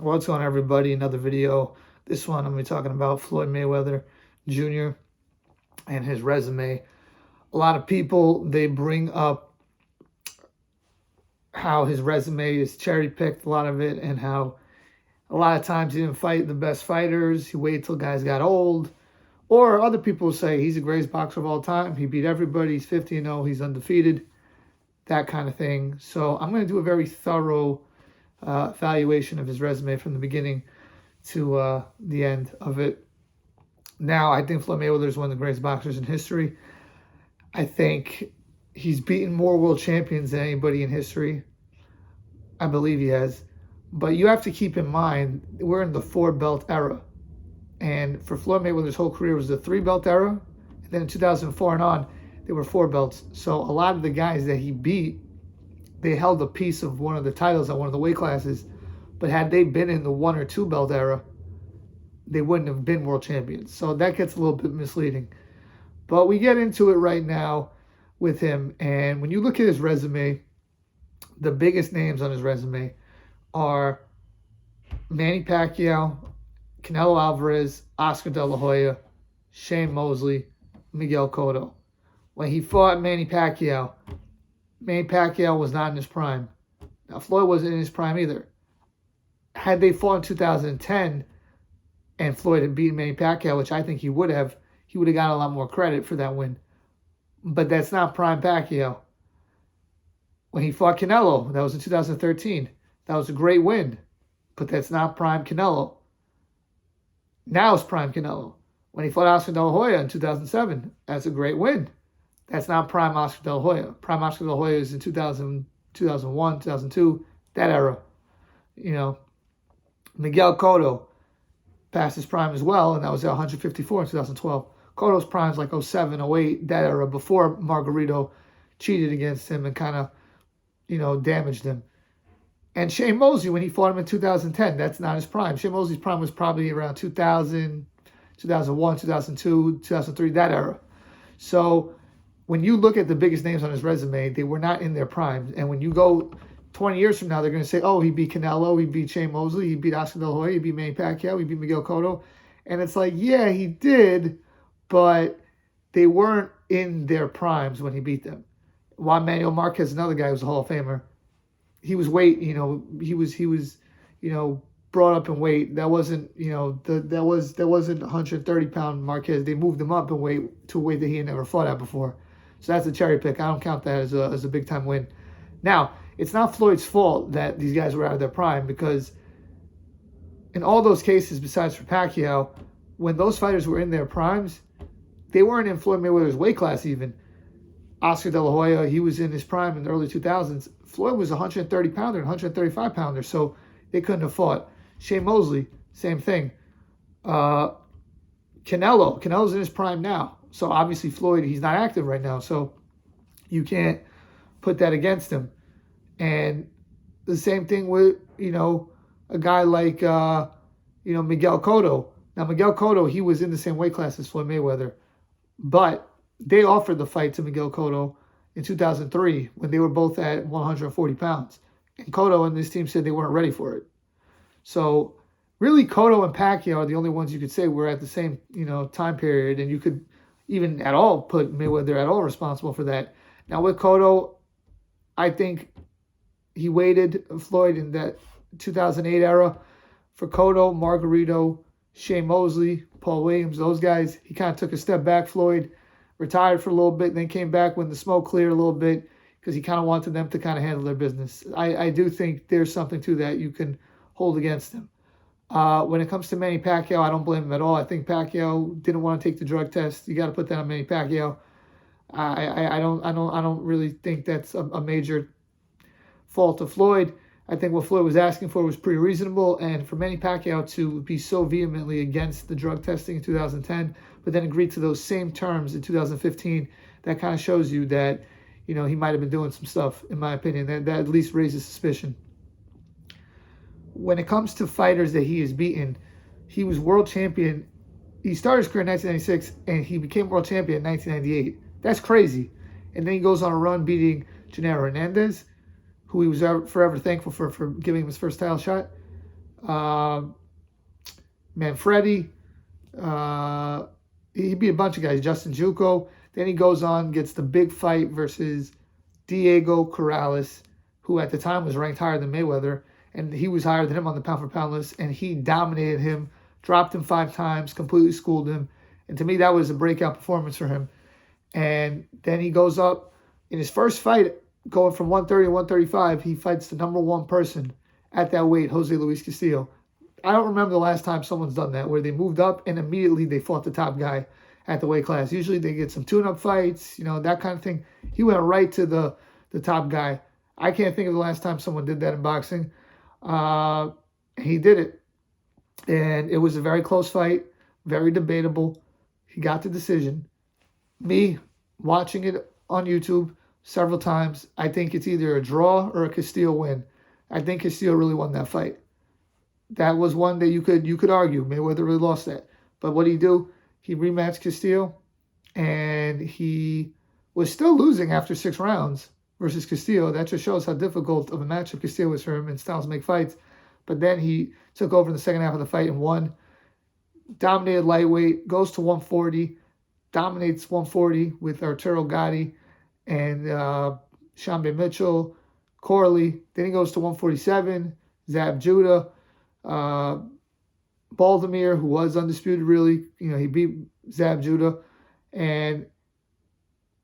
What's going on, everybody? Another video. This one I'm going to be talking about Floyd Mayweather Jr. and his resume. A lot of people, they bring up how his resume is cherry-picked, a lot of it, and how a lot of times he didn't fight the best fighters. He waited till guys got old. Or other people say he's the greatest boxer of all time. He beat everybody. He's 50-0. He's undefeated. That kind of thing. So I'm going to do a very thorough evaluation of his resume from the beginning to the end of it. Now, I think Floyd Mayweather is one of the greatest boxers in history. I think he's beaten more world champions than anybody in history. I believe he has. But you have to keep in mind, we're in the 4-belt era. And for Floyd Mayweather's whole career was the 3-belt era. And then in 2004 and on, there were 4 belts. So a lot of the guys that he beat, they held a piece of one of the titles at one of the weight classes. But had they been in the 1 or 2 belt era, they wouldn't have been world champions. So that gets a little bit misleading. But we get into it right now with him. And when you look at his resume, the biggest names on his resume are Manny Pacquiao, Canelo Alvarez, Oscar De La Hoya, Shane Mosley, Miguel Cotto. When he fought Manny Pacquiao was not in his prime. Now, Floyd wasn't in his prime either. Had they fought in 2010 and Floyd had beaten Manny Pacquiao, which I think he would have gotten a lot more credit for that win. But that's not prime Pacquiao. When he fought Canelo, that was in 2013. That was a great win, but that's not prime Canelo. Now it's prime Canelo. When he fought Oscar De La Hoya in 2007, that's a great win. That's not prime Oscar De La Hoya. Prime Oscar De La Hoya is in 2000, 2001, 2002, that era. You know, Miguel Cotto passed his prime as well, and that was at 154 in 2012. Cotto's prime is like 07, 08, that era, before Margarito cheated against him and kind of, damaged him. And Shane Mosley, when he fought him in 2010, that's not his prime. Shane Mosley's prime was probably around 2000, 2001, 2002, 2003, that era. So when you look at the biggest names on his resume, they were not in their primes. And when you go 20 years from now, they're going to say, oh, he beat Canelo, he beat Shane Mosley, he beat Oscar De La Hoya, he beat Manny Pacquiao, he beat Miguel Cotto. And it's like, yeah, he did, but they weren't in their primes when he beat them. Juan Manuel Marquez, another guy who was a Hall of Famer, he was weight, he was brought up in weight. That wasn't, that wasn't 130-pound Marquez. They moved him up in weight to a weight that he had never fought at before. So that's a cherry pick. I don't count that as a big time win. Now, it's not Floyd's fault that these guys were out of their prime, because in all those cases, besides for Pacquiao, when those fighters were in their primes, they weren't in Floyd Mayweather's weight class even. Oscar De La Hoya, he was in his prime in the early 2000s. Floyd was a 130-pounder and 135-pounder, so they couldn't have fought. Shane Mosley, same thing. Canelo's in his prime now. So obviously Floyd, he's not active right now, so you can't put that against him. And the same thing with, a guy like, Miguel Cotto. Now, Miguel Cotto, he was in the same weight class as Floyd Mayweather, but they offered the fight to Miguel Cotto in 2003 when they were both at 140 pounds. And Cotto and this team said they weren't ready for it. So really, Cotto and Pacquiao are the only ones you could say were at the same, time period. And you could even at all put Mayweather at all responsible for that. Now with Cotto, I think he waited Floyd in that 2008 era. For Cotto, Margarito, Shane Mosley, Paul Williams, those guys, he kind of took a step back. Floyd retired for a little bit, then came back when the smoke cleared a little bit, because he kind of wanted them to kind of handle their business. I do think there's something to that you can hold against him. When it comes to Manny Pacquiao, I don't blame him at all. I think Pacquiao didn't want to take the drug test. You got to put that on Manny Pacquiao. I don't really think that's a major fault of Floyd. I think what Floyd was asking for was pretty reasonable, and for Manny Pacquiao to be so vehemently against the drug testing in 2010, but then agreed to those same terms in 2015, that kind of shows you that, he might have been doing some stuff, in my opinion. That at least raises suspicion. When it comes to fighters that he has beaten, he was world champion. He started his career in 1996, and he became world champion in 1998. That's crazy. And then he goes on a run beating Gennaro Hernandez, who he was forever thankful for giving him his first title shot. uh, Manfredi. He beat a bunch of guys. Justin Juco. Then he goes on, gets the big fight versus Diego Corrales, who at the time was ranked higher than Mayweather, and he was higher than him on the pound-for-pound list, and he dominated him, dropped him 5 times, completely schooled him. And to me, that was a breakout performance for him. And then he goes up in his first fight, going from 130 to 135, he fights the number 1 person at that weight, Jose Luis Castillo. I don't remember the last time someone's done that, where they moved up and immediately they fought the top guy at the weight class. Usually they get some tune-up fights, that kind of thing. He went right to the top guy. I can't think of the last time someone did that in boxing. He did it. And it was a very close fight, very debatable. He got the decision. Me, watching it on YouTube several times, I think it's either a draw or a Castillo win. I think Castillo really won that fight. That was one that you could argue Mayweather really lost that. But what did he do? He rematched Castillo, and he was still losing after 6 rounds versus Castillo. That just shows how difficult of a matchup Castillo was for him, and styles make fights. But then he took over in the second half of the fight and won. Dominated lightweight, goes to 140, dominates 140 with Arturo Gatti and Shambe Mitchell, Corley. Then he goes to 147, Zab Judah. Baldomir, who was undisputed, really, he beat Zab Judah, and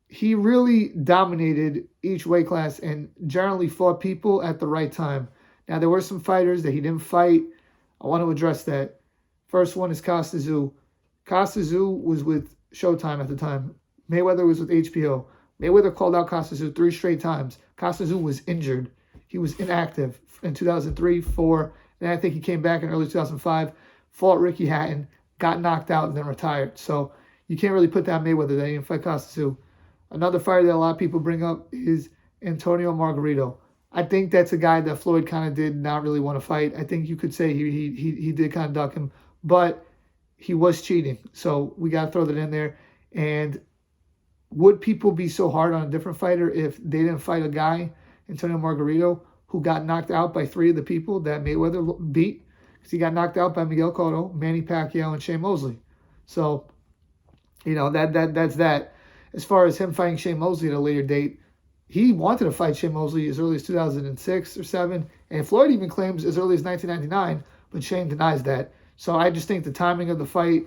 he really dominated each weight class and generally fought people at the right time. Now, there were some fighters that he didn't fight. I want to address that. First one is Costa Tszyu. Costa Tszyu was with Showtime at the time. Mayweather was with HBO. Mayweather called out Costa Tszyu 3 straight times. Costa Tszyu was injured. He was inactive in 2003, 4. Then I think he came back in early 2005, fought Ricky Hatton, got knocked out, and then retired. So you can't really put that on Mayweather that he didn't fight Costa Tszyu. Another fighter that a lot of people bring up is Antonio Margarito. I think that's a guy that Floyd kind of did not really want to fight. I think you could say he did kind of duck him, but he was cheating. So we got to throw that in there. And would people be so hard on a different fighter if they didn't fight a guy, Antonio Margarito, who got knocked out by 3 of the people that Mayweather beat? Because he got knocked out by Miguel Cotto, Manny Pacquiao, and Shane Mosley. So, that's that. As far as him fighting Shane Mosley at a later date, he wanted to fight Shane Mosley as early as 2006 or 7, and Floyd even claims as early as 1999, but Shane denies that. So I just think the timing of the fight,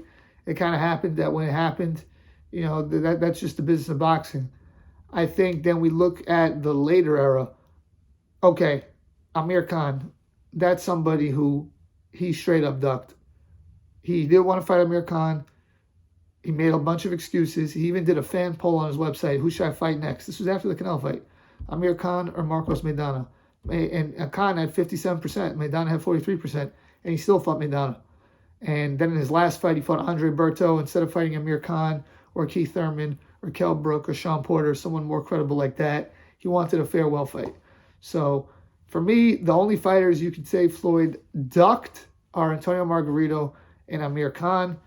it kind of happened that when it happened, that's just the business of boxing. I think then we look at the later era. Okay, Amir Khan, that's somebody who he straight up ducked. He didn't want to fight Amir Khan. He made a bunch of excuses. He even did a fan poll on his website. Who should I fight next? This was after the Canelo fight. Amir Khan or Marcos Maidana. And Khan had 57%. Maidana had 43%. And he still fought Maidana. And then in his last fight, he fought Andre Berto instead of fighting Amir Khan or Keith Thurman or Kell Brook or Sean Porter, someone more credible like that. He wanted a farewell fight. So for me, the only fighters you could say Floyd ducked are Antonio Margarito and Amir Khan.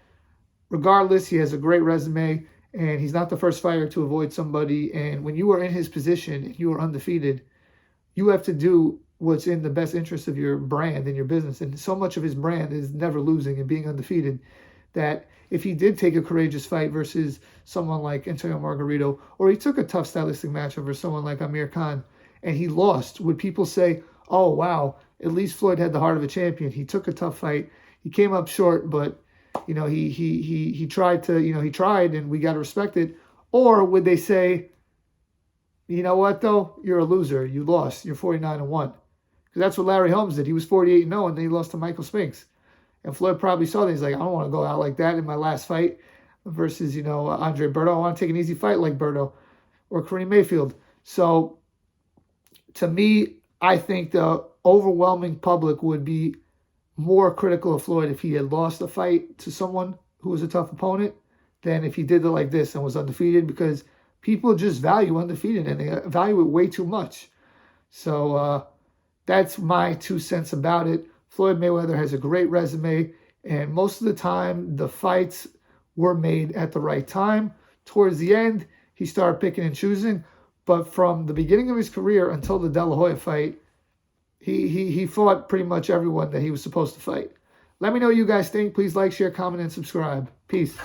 Regardless, he has a great resume, and he's not the first fighter to avoid somebody. And when you are in his position and you are undefeated, you have to do what's in the best interest of your brand and your business. And so much of his brand is never losing and being undefeated that if he did take a courageous fight versus someone like Antonio Margarito, or he took a tough stylistic match over someone like Amir Khan, and he lost, would people say, oh, wow, at least Floyd had the heart of a champion. He took a tough fight. He came up short, but he tried to, he tried, and we got to respect it. Or would they say, you know what, though? You're a loser. You lost. You're 49-1. Because that's what Larry Holmes did. He was 48-0, and then he lost to Michael Spinks. And Floyd probably saw that. He's like, I don't want to go out like that in my last fight versus, Andre Berto. I want to take an easy fight like Berto or Kareem Mayfield. So, to me, I think the overwhelming public would be more critical of Floyd if he had lost a fight to someone who was a tough opponent than if he did it like this and was undefeated, because people just value undefeated and they value it way too much. So that's my 2 cents about it. Floyd Mayweather has a great resume, and most of the time the fights were made at the right time. Towards the end, he started picking and choosing, but from the beginning of his career until the De La Hoya fight, he fought pretty much everyone that he was supposed to fight. Let me know what you guys think. Please like, share, comment, and subscribe. Peace.